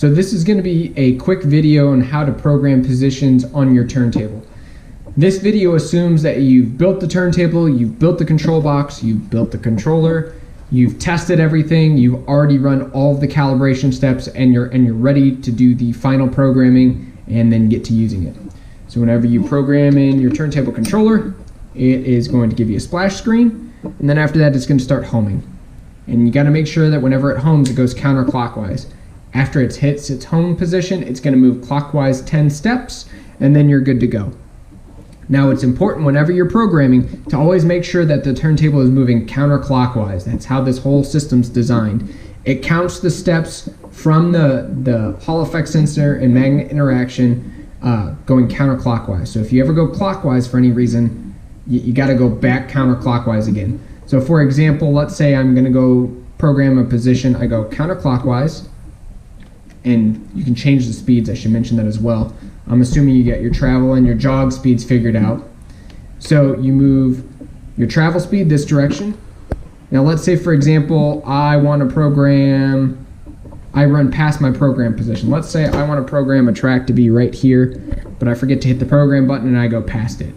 So this is going to be a quick video on how to program positions on your turntable. This video assumes that you've built the turntable, you've built the control box, you've built the controller, you've tested everything, you've already run all of the calibration steps, and you're ready to do the final programming and then get to using it. So whenever you program in your turntable controller, it is going to give you a splash screen, and then after that it's going to start homing. And you got to make sure that whenever it homes, it goes counterclockwise. After it hits its home position, it's going to move clockwise 10 steps, and then you're good to go. Now it's important whenever you're programming to always make sure that the turntable is moving counterclockwise. That's how this whole system's designed. It counts the steps from the Hall effect sensor and magnet interaction going counterclockwise. So if you ever go clockwise for any reason, you got to go back counterclockwise again. So for example, let's say I'm going to go program a position. I go counterclockwise, and you can change the speeds. I should mention that as well. I'm assuming you get your travel and your jog speeds figured out. So you move your travel speed this direction. Now let's say, for example, I want to program, I run past my program position. Let's say I want to program a track to be right here, but I forget to hit the program button and I go past it.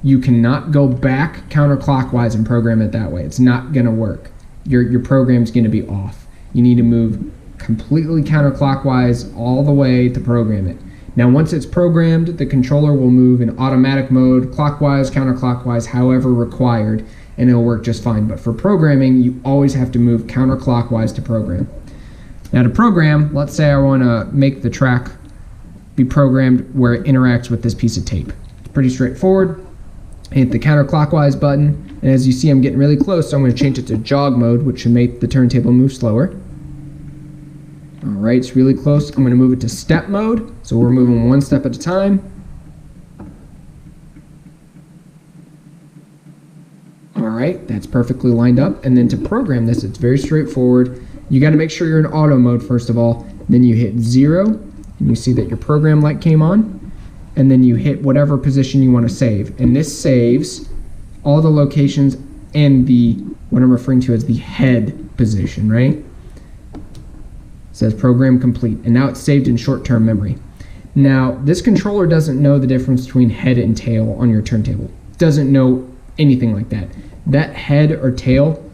You cannot go back counterclockwise and program it that way. It's not going to work. Your program's going to be off. You need to move completely counterclockwise all the way to program it. Now once it's programmed, the controller will move in automatic mode, clockwise, counterclockwise, however required, and it'll work just fine. But for programming, you always have to move counterclockwise to program. Now to program, let's say I want to make the track be programmed where it interacts with this piece of tape. It's pretty straightforward. Hit the counterclockwise button, and as you see, I'm getting really close, so I'm going to change it to jog mode, which should make the turntable move slower. Alright, it's really close. I'm going to move it to step mode, so we're moving one step at a time. Alright, that's perfectly lined up. And then to program this, it's very straightforward. You got to make sure you're in auto mode first of all. Then you hit 0, and you see that your program light came on. And then you hit whatever position you want to save. And this saves all the locations and what I'm referring to as the head position, right? Says program complete, and now it's saved in short-term memory. Now this controller doesn't know the difference between head and tail on your turntable. It doesn't know anything like that. That head or tail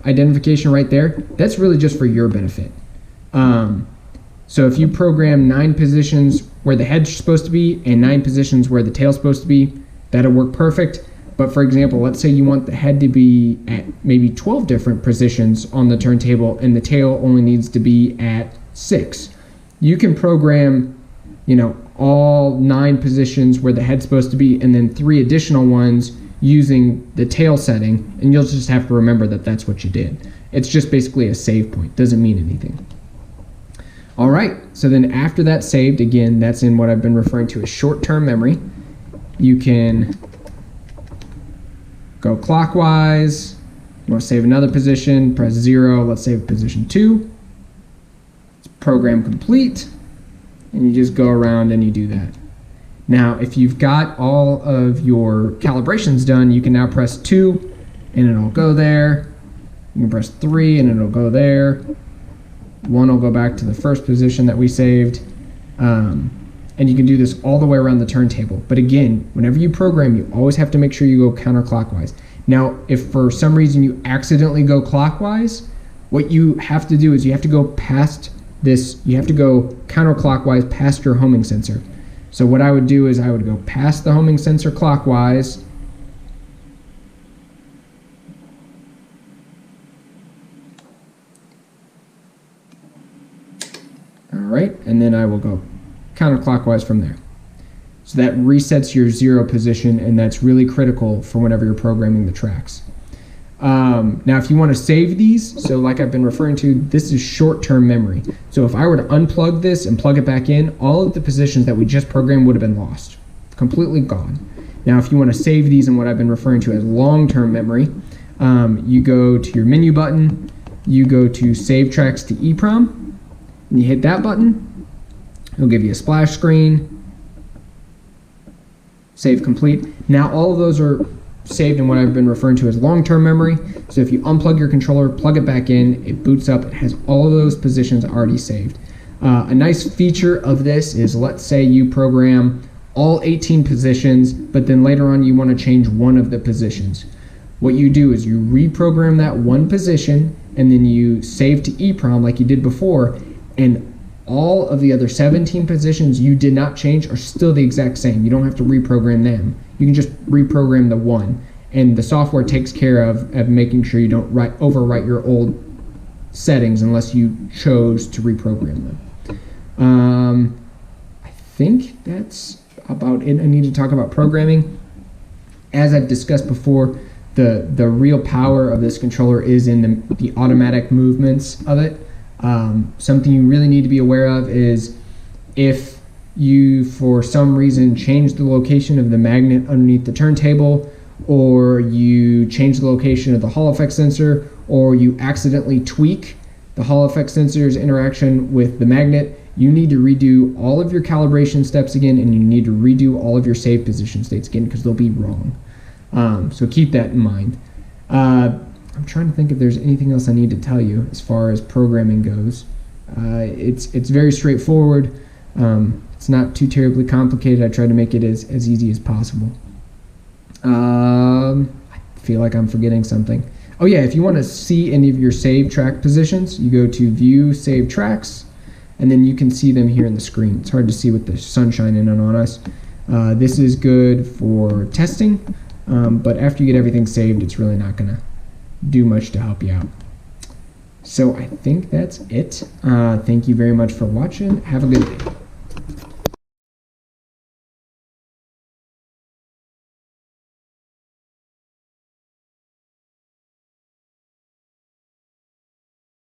identification right there, that's really just for your benefit. So if you program 9 positions where the head's supposed to be and 9 positions where the tail's supposed to be, that'll work perfect. But for example, let's say you want the head to be at maybe 12 different positions on the turntable and the tail only needs to be at 6. You can program, all 9 positions where the head's supposed to be and then 3 additional ones using the tail setting, and you'll just have to remember that that's what you did. It's just basically a save point. Doesn't mean anything. Alright, so then after that's saved, again, that's in what I've been referring to as short-term memory. You can go clockwise. You want to save another position, press 0, let's save position 2. It's program complete, and you just go around and you do that. Now, if you've got all of your calibrations done, you can now press 2, and it'll go there. You can press 3, and it'll go there. 1 will go back to the first position that we saved. And you can do this all the way around the turntable. But again, whenever you program, you always have to make sure you go counterclockwise. Now, if for some reason you accidentally go clockwise, what you have to do is you have to go past this, you have to go counterclockwise past your homing sensor. So what I would do is I would go past the homing sensor clockwise, alright, and then I will go counterclockwise from there. So that resets your 0 position, and that's really critical for whenever you're programming the tracks. Now if you want to save these, so like I've been referring to, this is short-term memory. So if I were to unplug this and plug it back in, all of the positions that we just programmed would have been lost. Completely gone. Now if you want to save these in what I've been referring to as long-term memory, you go to your menu button, you go to Save Tracks to EEPROM, and you hit that button. It'll give you a splash screen. Save complete. Now all of those are saved in what I've been referring to as long-term memory. So if you unplug your controller, plug it back in, it boots up, it has all of those positions already saved. A nice feature of this is, let's say you program all 18 positions, but then later on you want to change one of the positions. What you do is you reprogram that one position, and then you save to EEPROM like you did before, and all of the other 17 positions you did not change are still the exact same. You don't have to reprogram them. You can just reprogram the one, and the software takes care of making sure you don't overwrite your old settings unless you chose to reprogram them. I think that's about it I need to talk about programming. As I've discussed before, the real power of this controller is in the automatic movements of it. Something you really need to be aware of is if you, for some reason, change the location of the magnet underneath the turntable, or you change the location of the Hall effect sensor, or you accidentally tweak the Hall effect sensor's interaction with the magnet, you need to redo all of your calibration steps again, and you need to redo all of your save position states again because they'll be wrong. So keep that in mind. I'm trying to think if there's anything else I need to tell you as far as programming goes. It's very straightforward. It's not too terribly complicated. I try to make it as easy as possible. I feel like I'm forgetting something. Oh yeah, if you want to see any of your save track positions, you go to View, Save Tracks, and then you can see them here in the screen. It's hard to see with the sun shining in on us. This is good for testing, but after you get everything saved, it's really not going to do much to help you out. So I think that's it. Thank you very much for watching. Have a good day.